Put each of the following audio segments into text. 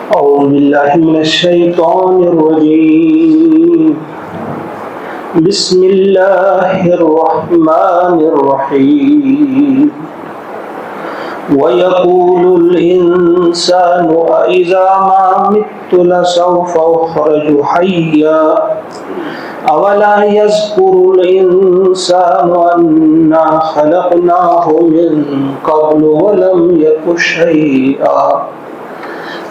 أعوذ بالله من الشيطان الرجيم بسم الله الرحمن الرحيم ويقول الإنسان أإذا ما مت لسوف أخرج حيا أولا يذكر الإنسان أنا خلقناه من قبل ولم يك شيئا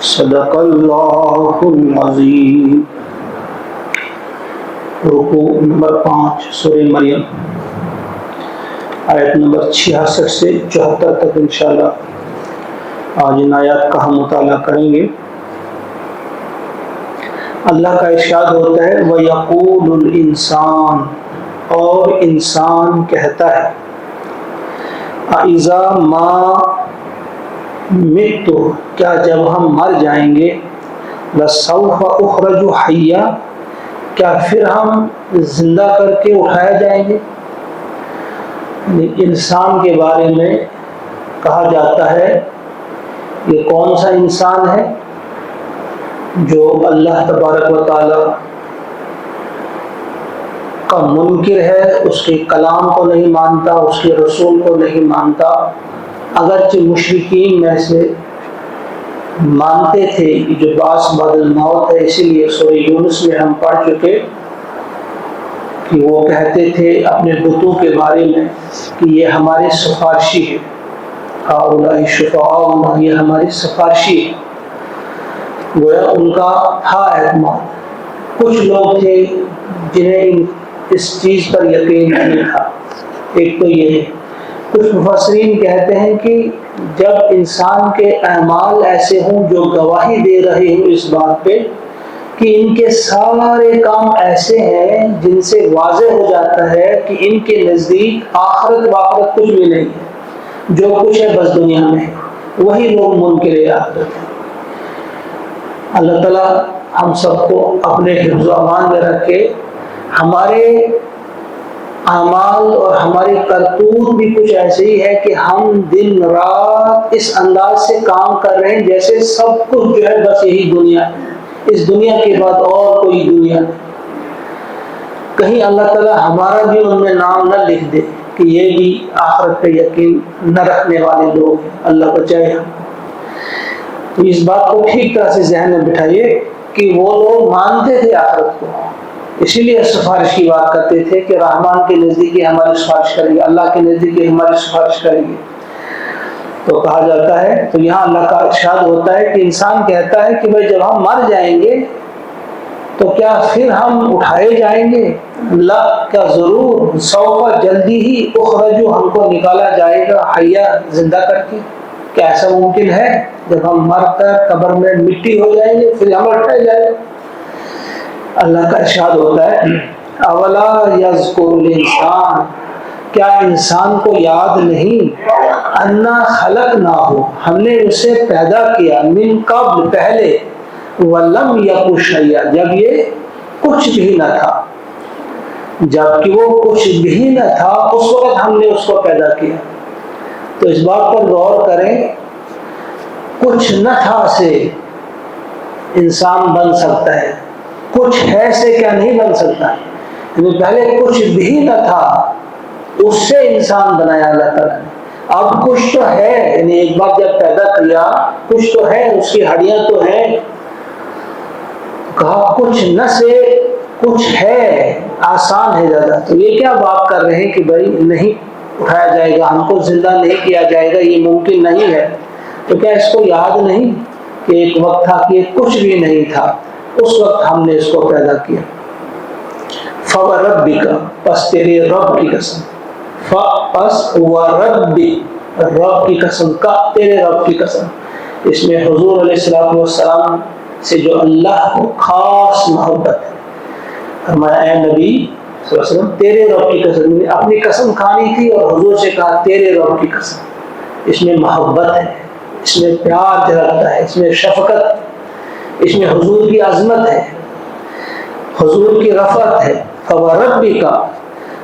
صدق اللہ العظیم۔ رکوع نمبر 5 سورہ مریم، آیت نمبر 66 سے 74 تک انشاءاللہ آج ان آیات کا ہم مطالعہ کریں گے۔ اللہ کا ارشاد ہوتا ہے وَيَقُولُ الْإِنسان، اور انسان کہتا ہے اِذَا مَا مِتُّ، کیا جب ہم مر جائیں گے، لَسَوْفَ أُخْرَجُ حَيًّا، کیا پھر ہم زندہ کر کے اٹھائے جائیں گے۔ انسان کے بارے میں کہا جاتا ہے یہ کون سا انسان ہے جو اللہ تبارک و تعالی کا منکر ہے، اس کے کلام کو نہیں مانتا، اس کے رسول کو نہیں مانتا، اگرچہ مشرکین میں سے مانتے تھے کہ جو بعث بعد الموت ہے۔ اسی لیے سورہ یونس میں ہم پڑھ چکے کہ وہ کہتے تھے اپنے بتوں کے بارے میں کہ یہ ہمارے سفارشی ہے، ہؤلاء شفعاؤنا، یہ ہماری سفارشی ہے۔ گویا ان کا تھا اعتماد۔ کچھ لوگ تھے جنہیں اس چیز پر یقین نہیں تھا۔ ایک تو یہ ہے، کچھ مفسرین کہتے ہیں کہ جب انسان کے اعمال ایسے ہوں جو گواہی دے رہے ہوں اس بات پہ کہ ان کے سارے کام ایسے ہیں جن سے واضح ہو جاتا ہے کہ ان کے نزدیک آخرت واخرت کچھ بھی نہیں ہے، جو کچھ ہے بس دنیا میں ہے، وہی لوگ منکر آخرت ہیں۔ اللہ تعالیٰ ہم سب کو اپنے حفظ و امان میں رکھے۔ ہمارے اعمال اور ہماری کرتوت بھی کچھ ایسے ہی ہے کہ ہم دن رات اس انداز سے کام کر رہے ہیں جیسے سب کچھ جو ہے بس یہی دنیا ہے، اس دنیا کے بعد اور کوئی دنیا نہیں۔ کہیں اللہ تعالیٰ ہمارا بھی ان میں نام نہ لکھ دے کہ یہ بھی آخرت پہ یقین نہ رکھنے والے لوگ ہیں، اللہ بچائے ہم۔ تو اس بات کو ٹھیک طرح سے ذہن میں بٹھائیے کہ وہ لوگ مانتے تھے آخرت کو، اسی لیے سفارش کی بات کرتے تھے کہ رحمان کے نزدیک ہماری سفارش کریں گے، اللہ کے نزدیک ہماری سفارش کریں گے۔ تو کہا جاتا ہے، تو یہاں اللہ کا ارشاد ہوتا ہے کہ انسان کہتا ہے کہ بھائی جب ہم مر جائیں گے تو کیا پھر ہم اٹھائے جائیں گے؟ لا، کیا ضرور، سوف، جلدی ہی، اخرجو، ہم کو نکالا جائے گا، حیا، زندہ کر کے۔ کیا ایسا ممکن ہے جب ہم مر کر قبر میں مٹی ہو جائیں گے پھر ہم اٹھائے جائیں گے؟ اللہ کا ارشاد ہوتا ہے اولا یذکر الانسان، کیا انسان کو یاد نہیں، انا خلقناہ، ہم نے اسے پیدا کیا، من قبل، پہلے، ولم یک شیئا، جب یہ کچھ بھی نہ تھا، جب کہ وہ کچھ بھی نہ تھا اس وقت ہم نے اس کو پیدا کیا۔ تو اس بات پر غور کریں، کچھ نہ تھا سے انسان بن سکتا ہے، کچھ ہے سے کیا نہیں بن سکتا؟ یعنی پہلے کچھ بھی نہ تھا، اس سے انسان بنایا اللہ تعالیٰ نے۔ اب کچھ تو ہے، یعنی ایک بار جب پیدا کیا کچھ تو ہے، اس کی ہڈیاں تو ہیں، کہا کچھ نہ سے کچھ ہے، آسان ہے زیادہ۔ تو یہ کیا بات کر رہے ہیں کہ بھائی نہیں اٹھایا جائے گا، ہم کو زندہ نہیں کیا جائے گا، یہ ممکن نہیں ہے؟ تو کیا اس کو یاد نہیں کہ ایک وقت تھا کہ کچھ بھی نہیں تھا، اس وقت ہم نے اس کو پیدا کیا۔ فَوَرَبِّكَ، پس تیرے رب کی قسم، پس وَرَبِّ، رب کی قسم، کا تیرے رب کی قسم۔ اس میں حضور علیہ السلام سے جو اللہ کو خاص محبت ہے، فرمایا اے نبی صلی اللہ علیہ وسلم تیرے رب کی قسم، اپنی قسم کھانی تھی اور حضور سے کہا تیرے رب کی قسم۔ اس میں محبت ہے، اس میں پیار جھلکتا ہے، اس میں شفقت، اس میں حضور کی عظمت ہے، حضور کی رفعت ہے۔ فَوَرَبِّكَ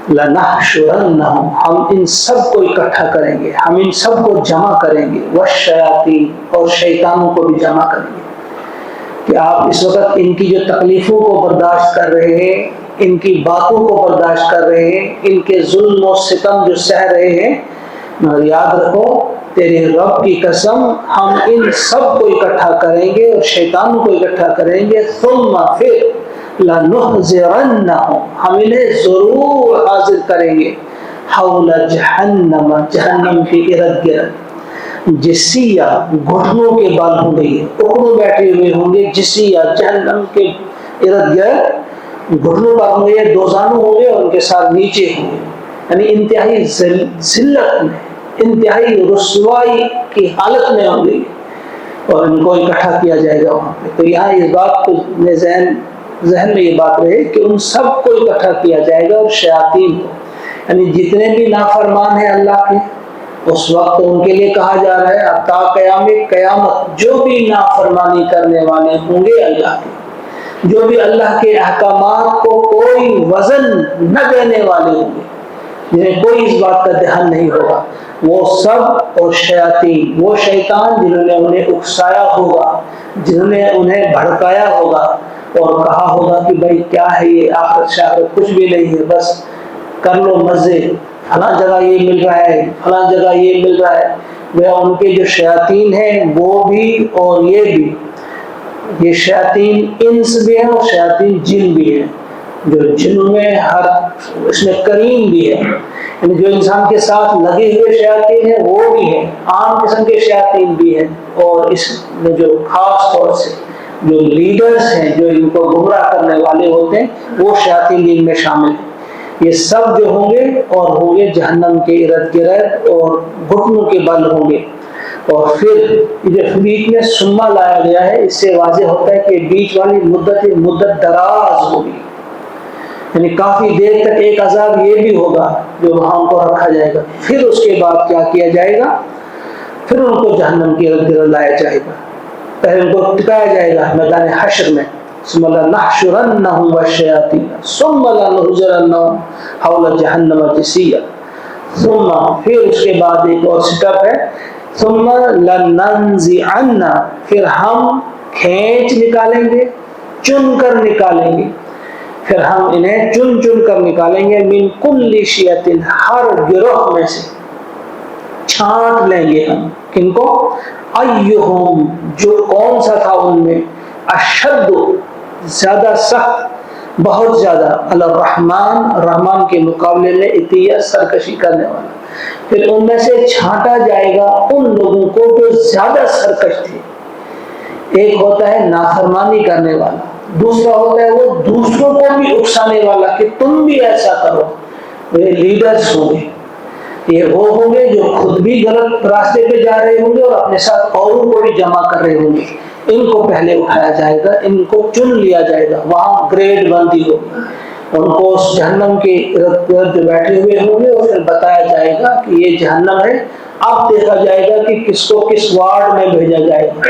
لَنَحْشُرَنَّهُمْ، ہم ان سب کو اکٹھا کریں گے، ہم ان سب کو جمع کریں گے، وَالشَّيَاطِينَ، اور شیطانوں کو بھی جمع کریں گے۔ کہ آپ اس وقت ان کی جو تکلیفوں کو برداشت کر رہے ہیں، ان کی باتوں کو برداشت کر رہے ہیں، ان کے ظلم و ستم جو سہ رہے ہیں، مگر یاد رکھو تیرے رب کی قسم ہم ان سب کو اکٹھا کریں گے اور شیطان کو اکٹھا کریں گے، ثم پھر لنحضرنہم ہم انہیں ضرور حاضر کریں گے، حول جہنم جہنم کے ارد گرد، جسیہ گھٹنوں کے بال ہوں گے، اکڑوں بیٹھے ہوئے ہوں گے، جسیہ جہنم کے ارد گرد گھٹنوں پر ہوں گے، دوزانوں ہوں گے اور ان کے ساتھ نیچے ہوں گے، یعنی انتہائی ذلت میں، انتہائی رسوائی کی حالت میں ہوں گے اور ان کو اکٹھا کیا جائے گا وہاں پہ۔ تو یہاں اس بات کو ذہن میں یہ بات رہے کہ ان سب کو اکٹھا کیا جائے گا، اور شیاطین کو، یعنی جتنے بھی نافرمان ہیں اللہ کے، اس وقت ان کے لیے کہا جا رہا ہے تا قیامت جو بھی نافرمانی کرنے والے ہوں گے اللہ کے، جو بھی اللہ کے احکامات کو کوئی وزن نہ دینے والے ہوں گے، جنہیں کوئی اس بات کا دھیان نہیں ہوگا، وہ سب، اور شیاطین وہ شیطان جنہوں نے انہیں اکسایا ہوگا، جنہوں نے انہیں بھڑکایا ہوگا اور کہا ہوگا کہ بھائی کیا ہے یہ، آخرت شاخرت کچھ بھی نہیں ہے، بس کر لو مزے، فلاں جگہ یہ مل رہا ہے، فلاں جگہ یہ مل رہا ہے۔ وہ ان کے جو شیاطین ہیں وہ بھی اور یہ بھی، یہ شیاطین انس بھی ہیں اور شیاطین جن بھی ہیں، جو جنوں میں ہر اس میں کریم بھی ہے، یعنی جو انسان کے ساتھ لگے ہوئے شیاطین ہیں وہ بھی ہیں، عام قسم کے شیاطین بھی ہیں، اور اس میں جو خاص طور سے جو لیڈرز ہیں، جو ان کو گمراہ کرنے والے ہوتے ہیں، وہ شیاطین ان میں شامل ہیں۔ یہ سب جو ہوں گے اور ہوں گے جہنم کے ارد گرد اور گھٹنوں کے بل ہوں گے۔ اور پھر جو بیچ میں سما لایا گیا ہے، اس سے واضح ہوتا ہے کہ بیچ والی مدت دراز ہوگی، یعنی کافی دیر تک ایک عذاب یہ بھی ہوگا جو وہاں ان کو رکھا جائے گا، پھر اس کے بعد کیا کیا جائے گا، پھر ان کو جہنم کے ارد گرد لایا جائے گا، پہلے ان کو ٹکایا جائے گا میدان حشر میں، ثم لنحشرنہم والشیاطین ثم لنحضرنہم حول جہنم جثیا، ثم پھر اس کے بعد ایک اور سٹپ ہے، ثم لننزعن پھر ہم کھینچ نکالیں گے، چن کر نکالیں گے، پھر ہم انہیں چن چن کر نکالیں گے، من کل شیعۃ ہر گروہ میں سے چھانٹ لیں گے ہم، کن کو، ایہم جو کون سا تھا ان میں، اشد زیادہ سخت، بہت زیادہ، علی الرحمن رحمان کے مقابلے میں عطیہ سرکشی کرنے والا، پھر ان میں سے چھانٹا جائے گا ان لوگوں کو جو زیادہ سرکش تھے۔ ایک ہوتا ہے نافرمانی کرنے والا، دوسرا ہوتا ہے وہ دوسروں کو بھی اکسانے والا کہ تم بھی ایسا کرو، وہ لیڈرز ہوں گے، یہ وہ ہوں گے جو خود بھی غلط راستے پہ جا رہے ہوں گے اور اپنے ساتھ اوروں کو بھی جمع کر رہے ہوں گے، ان کو پہلے اٹھایا جائے گا، ان کو چن لیا جائے گا، وہاں گریڈ بندی ہوگی، ان کو اس جہنم کے ارد گرد جو بیٹھے ہوئے ہوں گے اور پھر بتایا جائے گا کہ یہ جہنم ہے، اب دیکھا جائے گا کہ کس کو کس وارڈ میں بھیجا جائے گا،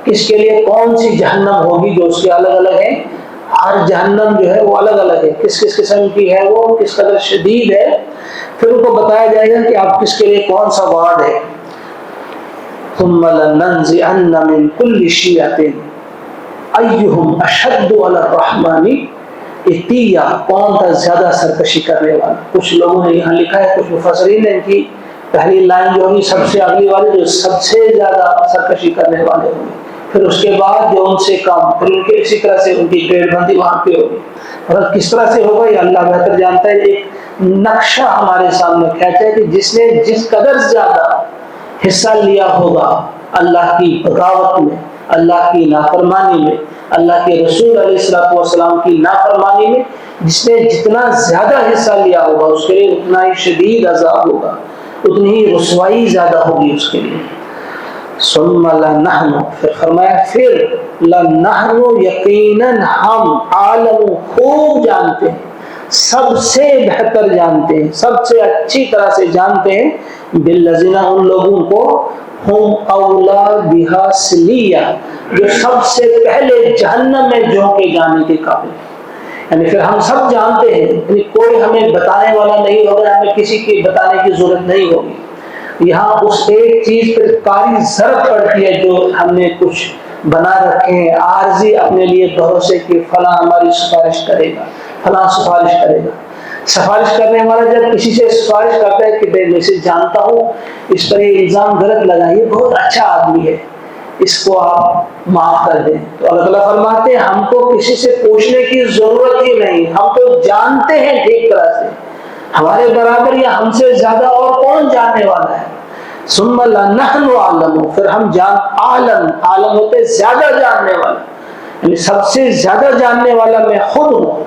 کس کے لیے کون سی جہنم ہوگی، جو اس کے الگ الگ ہیں، ہر جہنم جو ہے وہ الگ الگ ہے، کس کس قسم کی ہے، وہ کس قدر شدید ہے، پھر ان کو بتایا جائے گا کہ آپ کس کے لیے کون سا وارڈ ہے۔ ثم لننزعن من كل شیعۃ ایہم اشد علی الرحمن عطیہ، کون تھا زیادہ سرکشی کرنے والا۔ کچھ لوگوں نے یہاں لکھا ہے، کچھ مفسرین نے کی پہلی لائن جو ہوگی سب سے اگلی والی، جو سب سے زیادہ سرکشی کرنے والے ہوں گے، پھر اس کے بعد جو ان سے کم، پھر ان کے اسی طرح سے ان کی گریڈ بندی وہاں پہ ہوگی، اور کس طرح سے ہوگا یہ اللہ بہتر جانتا ہے۔ ایک نقشہ ہمارے سامنے کھینچا ہے کہ جس نے جس قدر زیادہ حصہ لیا ہوگا اللہ کی بغاوت میں، اللہ کی نافرمانی میں، اللہ کے رسول علیہ السلام کی نافرمانی میں، جس نے جتنا زیادہ حصہ لیا ہوگا اس کے لیے اتنا ہی شدید عذاب ہوگا، اتنی ہی رسوائی زیادہ ہوگی اس کے لیے۔ ثم لنحن پھر فرمایا پھر لنحن یقیناً ہم عالم خوب جانتے ہیں، سب سے بہتر جانتے ہیں، سب سے اچھی طرح سے جانتے ہیں، بالذین ان لوگوں کو، ہم اولا بہا سلیہ جو سب سے پہلے جہنم میں جھونکے جانے کے قابل ہیں، یعنی پھر ہم سب جانتے ہیں، یعنی کوئی ہمیں بتانے والا نہیں ہوگا، ہمیں کسی کی بتانے کی ضرورت نہیں ہوگی۔ یہاں اس ایک چیز پر قاری ضرورت پڑتی ہے جو ہم نے کچھ بنا رکھے ہیں عارضی اپنے لیے بھروسے کہ فلاں ہماری سفارش کرے گا، فلاں سفارش کرے گا۔ سفارش کرنے والا جب کسی سے سفارش کرتا ہے کہ میں اسے جانتا ہوں، اس پر یہ الزام غلط لگا، یہ بہت اچھا آدمی ہے، اس کو آپ معاف کر دیں، تو اللہ تعالیٰ فرماتے ہیں ہم کو کسی سے پوچھنے کی ضرورت ہی نہیں، ہم تو جانتے ہیں ٹھیک طرح سے، ہمارے برابر یا ہم سے زیادہ اور کون جاننے والا ہے۔ ثم لنحن اعلم، پھر ہم عالم ہوتے زیادہ جاننے والا، یعنی سب سے زیادہ جاننے والا میں خود ہوں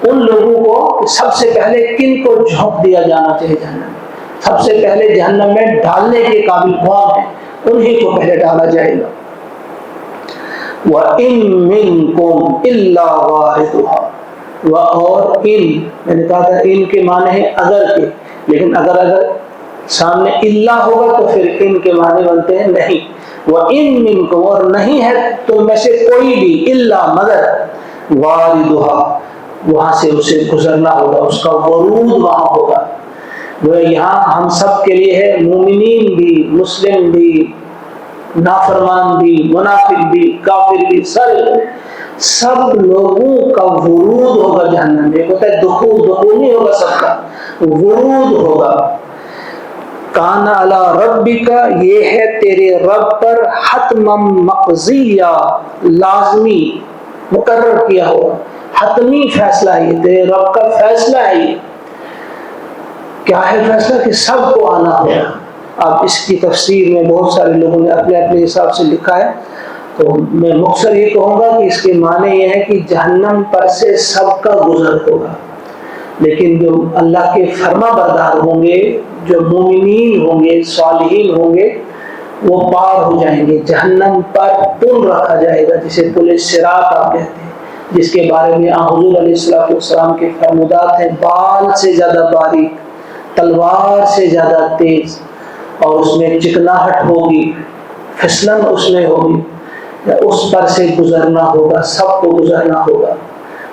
ان لوگوں کو کہ سب سے پہلے کن کو جھونک دیا جانا چاہیے جہنم میں، سب سے پہلے جہنم میں ڈالنے کے قابل کون ہے، انہی کو پہلے ڈالا جائے گا۔ وَإِن مِّنكُمْ إِلَّا وَارِدُهَا، اور میں نے کہا تھا ان کے معنی ہے اگر کے، لیکن اگر سامنے اللہ ہوگا تو پھر ان کے معنی بنتے ہیں نہیں۔ وَإِن مِّنكُمْ، اور نہیں ہے تم میں سے کوئی بھی، إِلَّا مگر، وَارِدُهَا، وہاں سے اسے گزرنا ہوگا، اس کا ورود وہاں ہوگا۔ وہ یہاں ہم سب کے لیے ہے، مومنین بھی، مسلم بھی، نافرمان بھی، منافق بھی، کافر بھی، سب لوگوں کا ورود ہوگا جہنم میں۔ ایک ہوتا ہے دخول نہیں ہوگا، سب کا ورود ہوگا۔ کان علی ربک، یہ ہے تیرے رب پر، حتما مقضیہ، لازمی مقرر کیا ہوا، حتمی فیصلہ ہے، یہ تیرے رب کا فیصلہ ہے۔ یہ کیا ہے فیصلہ؟ کہ سب کو آنا ہوگا۔ اب اس کی تفسیر میں بہت سارے لوگوں نے اپنے اپنے حساب سے لکھا ہے، تو میں مختصر یہ کہوں گا کہ اس کے معنی یہ ہے کہ جہنم پر سے سب کا گزر ہوگا، لیکن جو اللہ کے فرما بردار ہوں گے، جو مومنین ہوں گے، صالحین ہوں گے، وہ پار ہو جائیں گے۔ جہنم پر پل رکھا جائے گا جسے پل صراط آپ کہتے ہیں، جس کے بارے میں حضور علیہ السلام کے فرمودات ہیں، بال سے زیادہ باریک، تلوار سے زیادہ تیز، اور اس میں چکناہٹ ہوگی، پھسلن اس میں ہوگی، اس پر سے گزرنا ہوگا، سب کو گزرنا ہوگا۔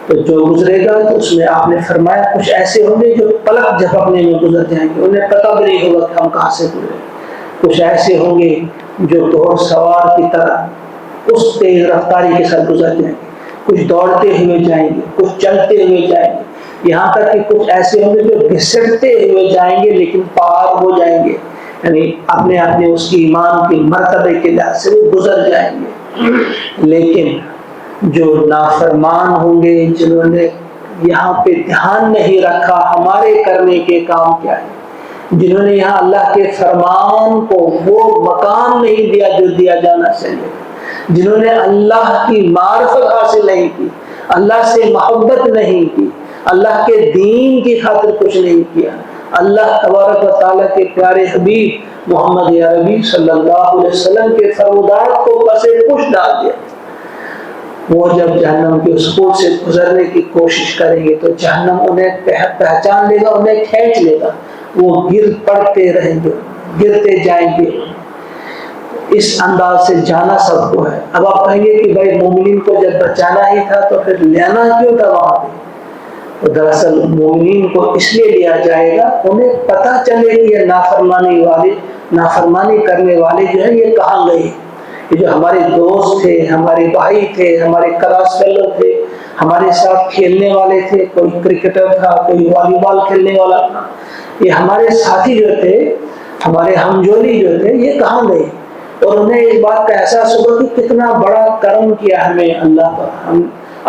تو جو گزرے گا تو اس میں آپ نے فرمایا کچھ ایسے ہوں گے جو پلک جھپکنے میں گزر جائیں گے، انہیں پتہ بھی نہیں ہوگا کہ ہم کہاں سے گزرے۔ کچھ ایسے ہوں گے جو گھوڑ سوار کی طرح اس تیز رفتاری کے ساتھ گزر جائیں گے، کچھ دوڑتے ہوئے جائیں گے، کچھ چلتے ہوئے جائیں گے، یہاں تک کہ کچھ ایسے ہوں گے جو گھسٹتے ہوئے جائیں گے لیکن پار ہو جائیں گے، یعنی اپنے اس کی ایمان کے مرتبے کے لحاظ سے وہ گزر جائیں گے۔ لیکن جو نافرمان ہوں گے، جنہوں نے یہاں پہ دھیان نہیں رکھا ہمارے کرنے کے کام کیا ہے، جنہوں نے یہاں اللہ کے فرمان کو وہ مقام نہیں دیا جو دیا جانا چاہیے، جنہوں نے اللہ کی معرفت حاصل نہیں کی، اللہ سے محبت نہیں کی، اللہ کے دین کی خاطر کچھ نہیں کیا، اللہ تبارک و تعالیٰ کے پیارے حبیب محمد عربی صلی اللہ علیہ وسلم کے فرمودات کو پس پش ڈال دیا، وہ جب جہنم کے اس پل سے گزرنے کی کوشش کریں گے تو جہنم انہیں پہچان لے گا، انہیں کھینچ لے گا، وہ گر پڑتے رہیں گے، گرتے جائیں گے۔ اس انداز سے جانا سب کو ہے۔ اب آپ کہیں گے کہ بھائی مومنین کو جب بچانا ہی تھا تو پھر لینا کیوں تھا وہاں پہ؟ تو دراصل مومنین کو اس لیے لیا جائے گا انہیں پتہ چلے کہ یہ نافرمانی کرنے والے جو ہیں یہ کہاں گئے، یہ جو ہمارے دوست تھے، ہمارے بھائی تھے، ہمارے کلاس فیلو تھے، ہمارے ساتھ کھیلنے والے تھے، کوئی کرکٹر تھا، کوئی والی بال کھیلنے والا تھا، یہ ہمارے ساتھی جو تھے، ہمارے ہمجولی جو تھے، یہ کہاں گئے؟ اور انہیں اس بات کا احساس ہوگا کہ کتنا بڑا کرم کیا ہمیں اللہ پر،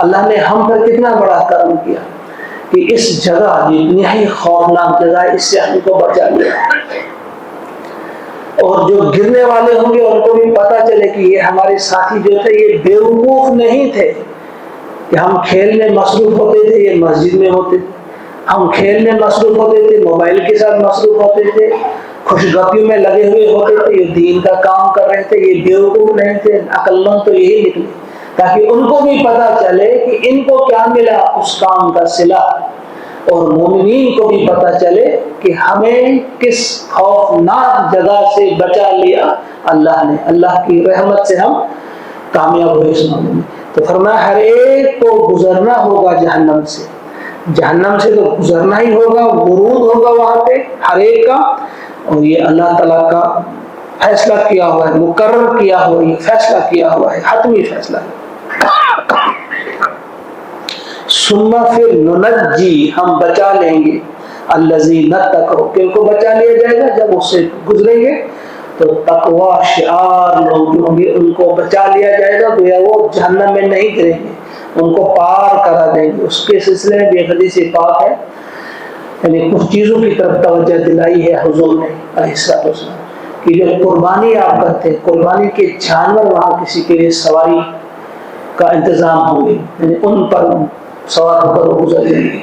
اللہ نے ہم پر کتنا بڑا کرم کیا کہ اس جگہ اتنی خوفناک جگہ اس سے ہم کو بچا لیا۔ اور جو گرنے والے ہوں گے ان کو بھی پتہ چلے کہ یہ ہمارے ساتھی جو تھے یہ بیوقوف نہیں تھے کہ ہم کھیل میں مصروف ہوتے تھے، یہ مسجد میں ہوتے تھے، ہم کھیل میں مصروف ہوتے تھے، موبائل کے ساتھ مصروف ہوتے تھے، خوش گپیوں میں لگے ہوئے ہوتے تھے، یہ دین کا کام کر رہے تھے، یہ بیوقوف نہیں تھے، عقل مند تو یہی نکلے، تاکہ ان کو بھی پتہ چلے کہ ان کو کیا ملا اس کام کا صلہ، اور مومنین کو بھی پتہ چلے کہ ہمیں کس خوفناک جگہ سے بچا لیا اللہ نے، اللہ کی رحمت سے ہم کامیاب ہوئے اس معاملے میں۔ تو فرمایا ہر ایک کو گزرنا ہوگا جہنم سے تو گزرنا ہی ہوگا، ورود ہوگا وہاں پہ ہر ایک کا، اور یہ اللہ تعالیٰ کا فیصلہ کیا ہوا ہے، مقرر کیا ہوا ہے، یہ فیصلہ کیا ہوا ہے، حتمی فیصلہ ہے۔ ثم پھر ننجی ہم بچا لیں گے، الذین اتقوا کن کو بچا لیا جائے گا جب اس سے گزریں گے تو تقوی شعار لوگ جو ہوں گے ان کو بچا لیا جائے گا، گویا وہ جہنم میں نہیں گریں گے، ان کو پار کرا دیں گے۔ اس کے سلسلے میں بھی حدیث پاک ہے، یعنی کچھ چیزوں کی طرف توجہ دلائی ہے حضور نے علیہ الصلوۃ والسلام کہ جو قربانی آپ کرتے ہیں، قربانی کے جانور وہاں کسی کے لیے سواری کا انتظام ہوں گے، یعنی ان پر سوار ہو کر وہ گزر جائیں گے۔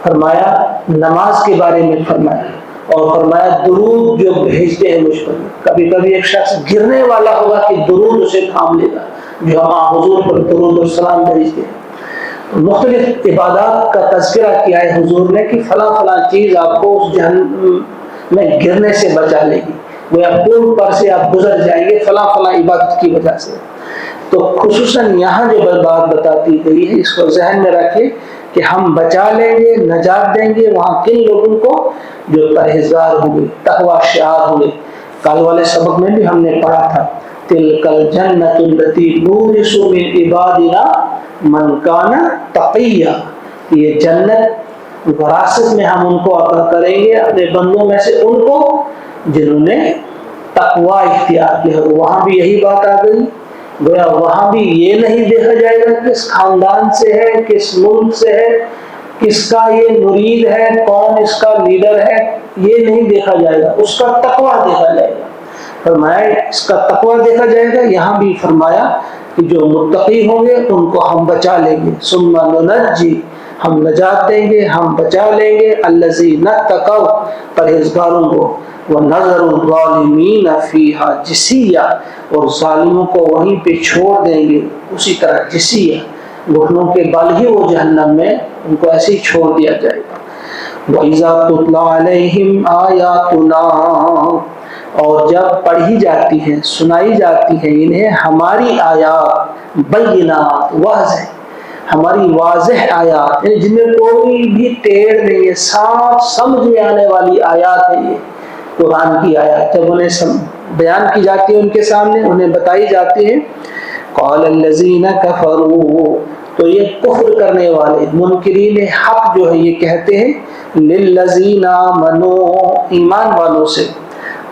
فرمایا نماز کے بارے میں فرمایا، اور فرمایا درود جو بھیجتے ہیں مجھ پر، کبھی کبھی ایک شخص گرنے والا ہوگا کہ درود اسے تھام لے گا، جو ہم حضور پر درود و سلام بھیجتے ہیں۔ مختلف عبادات کا تذکرہ کیا ہے حضور نے کہ فلاں فلاں چیز آپ کو اس جہنم میں گرنے سے بچا لے گی، وہ پل پر سے آپ گزر جائیں گے فلاں فلاں عبادت کی وجہ سے۔ تو خصوصاً یہاں جو بات بتاتی گئی ہے اس کو ذہن میں رکھے کہ ہم بچا لیں گے، نجات دیں گے وہاں کن لوگوں کو جو پرہیزگار ہوں گے، تقوی شعار ہوں گے۔ کل والے سبق میں بھی ہم نے پڑھا تھا تلک الجنۃ التی نورث من عبادنا من کان تقیا، یہ جنت وراثت میں ہم ان کو عطا کریں گے اپنے بندوں میں سے ان کو جنہوں نے تقوی اختیار کیا۔ وہاں بھی یہی بات آ گئی، گویا وہاں بھی یہ نہیں دیکھا جائے گا کس خاندان سے ہے، کس ملک سے ہے، کس کا یہ مرید ہے، کون اس کا لیڈر ہے، یہ نہیں دیکھا جائے گا، اس کا تقوی دیکھا جائے گا۔ فرمایا اس کا تقوی دیکھا جائے گا۔ یہاں بھی فرمایا کہ جو متقی ہوں گے ان کو ہم بچا لیں گے، ثم ننجی ہم نجات دیں گے، ہم بچا لیں گے، الذین اتقوا پرہیزگاروں کو، ونذر الظالمین فیہا جثیا اور ظالموں کو وہیں پہ چھوڑ دیں گے اسی طرح جثیا، گھٹنوں کے بل ہی وہ جہنم میں ان کو ایسے ہی چھوڑ دیا جائے گا۔ وَإِذَا تُتْلَىٰ عَلَيْهِمْ آيَاتُنَا اور جب پڑھی جاتی ہیں، سنائی جاتی ہیں انہیں ہماری آیات، بینات واضح، ہماری واضح آیات، یعنی جن میں کوئی بھی ٹیڑھ نہیں ہے، صاف سمجھ میں آنے والی آیات ہے یہ قرآن کی آیات، جب انہیں بیان کی جاتی ہے ان کے سامنے، انہیں بتائی جاتی ہے، قال الذین کفروا تو یہ کفر کرنے والے منکرین حق جو ہے یہ کہتے ہیں للذین آمنوا ایمان والوں سے،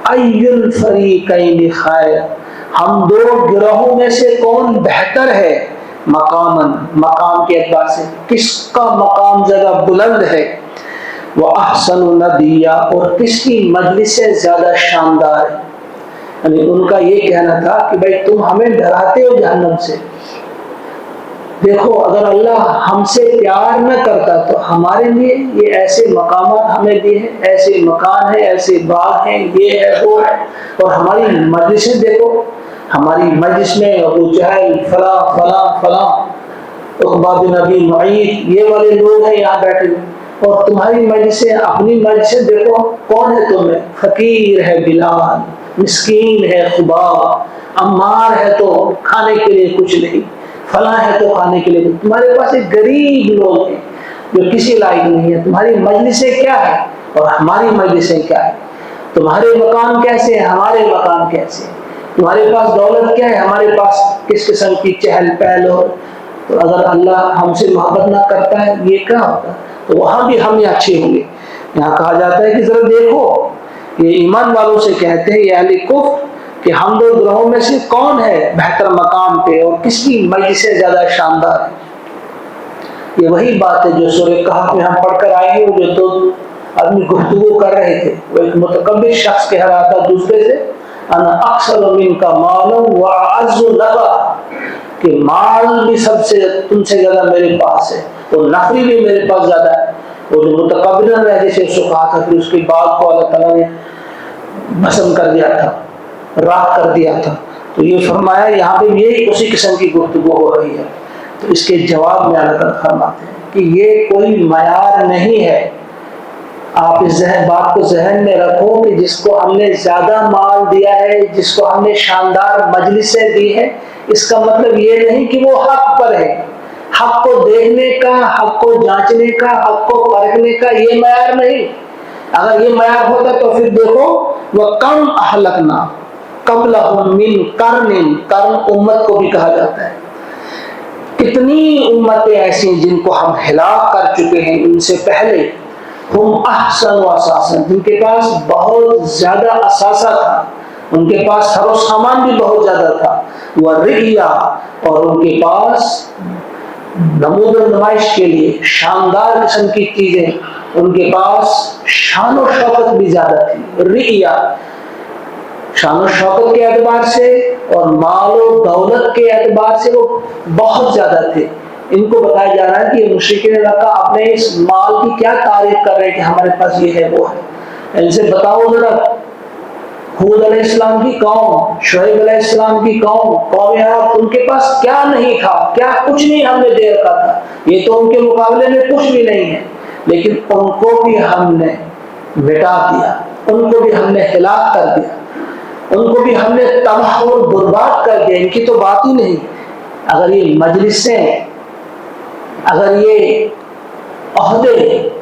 ای الفریقین خیر ہم دو گروہوں میں سے کون بہتر ہے، مقاماً مقام کے اعتبار سے کس کا مقام زیادہ بلند ہے، وَأَحْسَنُ نَدِيًّا اور کس کی مجلس سے زیادہ شاندار ہے۔ یعنی ان کا یہ کہنا تھا کہ بھائی تم ہمیں ڈراتے ہو جہنم سے، دیکھو اگر اللہ ہم سے پیار نہ کرتا تو ہمارے لیے یہ ایسے مقامات ہمیں دیے ہیں، ایسے مکان ہیں، ایسے باغ ہیں، یہ ہے وہ ہے، اور ہماری مجلسیں دیکھو، ہماری مجلس میں ابو جہل فلاں فلاں فلاں عقبہ بن ابی معیط یہ والے لوگ ہیں یہاں بیٹھے ہوئے، اور تمہاری مجلسیں اپنی مجلسیں دیکھو، کون ہے تمہیں؟ فقیر ہے بلال، مسکین ہے خباب، عمار ہے تو کھانے کے لیے کچھ نہیں، فلاں ہے تو کھانے کے لیے، تمہارے پاس ایک غریب لوگ ہیں جو کسی لائق نہیں ہے، تمہاری مجلسیں کیا ہے اور ہماری مجلسیں کیا ہے، تمہارے مکان کیسے ہیں، ہمارے مکان کیسے ہیں، تمہارے پاس دولت کیا ہے، ہمارے پاس کس قسم کی چہل پہل ہو، تو اگر اللہ ہم سے محبت نہ کرتا ہے یہ کیا ہوتا، تو وہاں بھی ہم اچھے ہوں گے۔ یہاں کہا جاتا ہے کہ ذرا دیکھو، یہ ایمان والوں سے کہتے ہیں یہ اہل کفر کہ ہم دو گروہوں میں سے کون ہے بہتر مقام پہ اور کس کی مجلس سے زیادہ شاندار ہے۔ یہ وہی بات ہے جو سورہ کہف میں ہم پڑھ کر آئے ہیں، جو دو آدمی گفتگو کر رہے تھے، وہ ایک متکبر شخص کہہ رہا تھا دوسرے سے انا اکثر منک مالا واعز نفرا، کہ مال بھی سب سے تم سے زیادہ میرے پاس ہے اور نفری بھی میرے پاس زیادہ ہے۔ وہ جو متکبر ہے جیسے اس کو کہا تھا، پھر اس کے بال کو اللہ تعالیٰ نے بھسم کر دیا تھا، راکھ کر دیا تھا۔ تو یہ فرمایا یہاں پہ یہ اسی قسم کی گفتگو ہو رہی ہے، تو اس کے جواب میں اللہ تعالیٰ فرماتے ہیں کہ یہ کوئی معیار نہیں ہے۔ آپ اس بات کو ذہن میں رکھو کہ جس کو ہم نے زیادہ مال دیا ہے، جس کو ہم نے شاندار مجلسیں دی ہیں، اس کا مطلب یہ نہیں کہ وہ حق پر ہے۔ حق کو دیکھنے کا، حق کو جانچنے کا، حق کو پرکھنے کا یہ معیار نہیں۔ اگر یہ معیار ہوتا تو پھر دیکھو وہ کم اہلکنا، قبلہم من قرن، قرن امت کو بھی کہا جاتا ہے، کتنی امتیں ایسی ہیں جن کو ہم ہلاک کر چکے ہیں ان سے پہلے، ہم احسن و اساسا، جن کے پاس بہت زیادہ اثاثہ تھا، ان کے پاس سر و سامان بھی بہت زیادہ تھا، ورعیا، اور ان کے پاس نمود و نمائش کے لیے شاندار قسم کی چیزیں، ان کے پاس شان و شوکت بھی زیادہ تھی، رعیا شان و شوکت کے اعتبار سے اور مال و دولت کے اعتبار سے وہ بہت زیادہ تھے۔ ان کو بتایا جا رہا ہے کہ مشرکین مکہ اپنے اس مال کی کیا تعریف کر رہے ہیں کہ ہمارے پاس یہ ہے وہ ہے، ان سے بتاؤ ذرا، ہود علیہ السلام کی قوم، شعیب علیہ السلام کی قوم، قوم عاد، ان کے پاس کیا نہیں تھا، کیا کچھ نہیں ہم نے دے رکھا تھا، یہ تو ان کے مقابلے میں کچھ بھی نہیں ہے، لیکن ان کو بھی ہم نے مٹا دیا، ان کو بھی ہم نے ہلاک کر دیا، ان کو بھی ہم نے تباہ اور برباد کر دیا۔ ان کی تو بات ہی نہیں۔ اگر یہ مجلسیں، اگر یہ عہدے،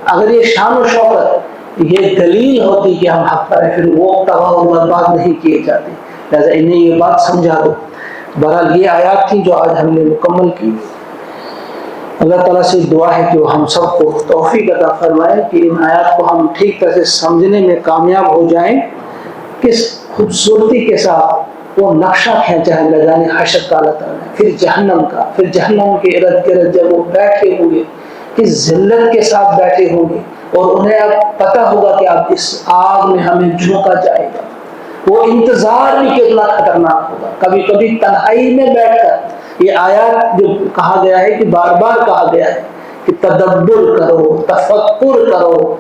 اگر یہ شان و شوکت یہ دلیل ہوتی کہ ہم حق پر ہیں، پھر وہ تباہ و برباد نہیں کیے جاتے۔ لہٰذا انہیں یہ بات سمجھا دو۔ بہرحال یہ آیات تھی جو آج ہم نے مکمل کی۔ اللہ تعالیٰ سے دعا ہے کہ وہ ہم سب کو توفیق عطا فرمائے کہ ان آیات کو ہم ٹھیک طرح سے سمجھنے میں کامیاب ہو جائیں، کس خوبصورتی کے ساتھ وہ نقشہ کھینچا ہے میدان حشر کا اللہ تعالیٰ نے، پھر جہنم کا، پھر جہنم کے ارد گرد جب وہ بیٹھے ہوں گے، کس ذلت کے ساتھ بیٹھے ہوں گے، اور انہیں اب پتہ ہوگا کہ اب اس آگ میں ہمیں جھونکا جائے گا۔ وہ انتظار بھی کتنا خطرناک ہوگا۔ کبھی کبھی تنہائی میں بیٹھ کر یہ آیات جو کہا گیا ہے کہ بار بار کہا گیا ہے کہ تدبر کرو، تفکر کرو،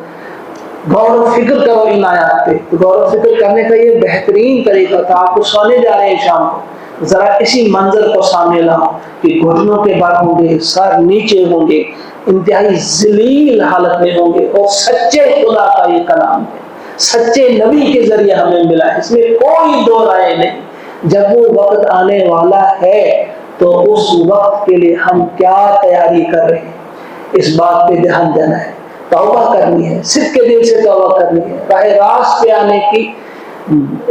غور و فکر کرو ان آیات پہ۔ غور و فکر کرنے کا یہ بہترین طریقہ تھا۔ آپ کو سونے جا رہے ہیں شام کو، ذرا اسی منظر کو سامنے لاؤ کہ گھٹنوں کے بل ہوں گے، سر نیچے ہوں گے، انتہائی ذلیل حالت میں ہوں گے، اور سچے خدا کا یہ کلام ہے، سچے نبی کے ذریعے ہمیں ملا ہے، اس میں کوئی دو رائے نہیں۔ جب وہ وقت آنے والا ہے تو اس وقت کے لیے ہم کیا تیاری کر رہے ہیں، اس بات پہ دھیان دینا ہے، توبہ کرنی ہے، صدق کے دل سے توبہ کرنی ہے، راہ راست پہ آنے کی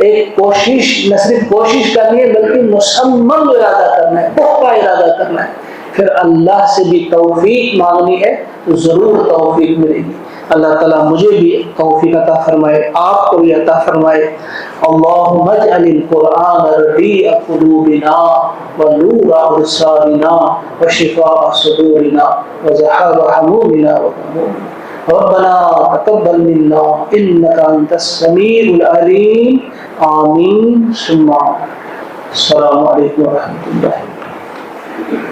ایک کوشش، نہ صرف کوشش کرنی ہے بلکہ مصمم ارادہ کرنا ہے، پختہ ارادہ کرنا ہے، پھر اللہ سے بھی توفیق مانگنی ہے تو ضرور توفیق ملے گی۔ اللہ تعالیٰ مجھے بھی توفیق عطا فرمائے، آپ کو بھی عطا فرمائے۔ اللہم اجعل القرآن ربیع قلوبنا ونور ابصارنا وشفاء صدورنا وذهاب همومنا وغمومنا ربنا تقبل منا انك انت السميع العليم آمین ثم آمین۔ السلام علیکم ورحمۃ اللہ۔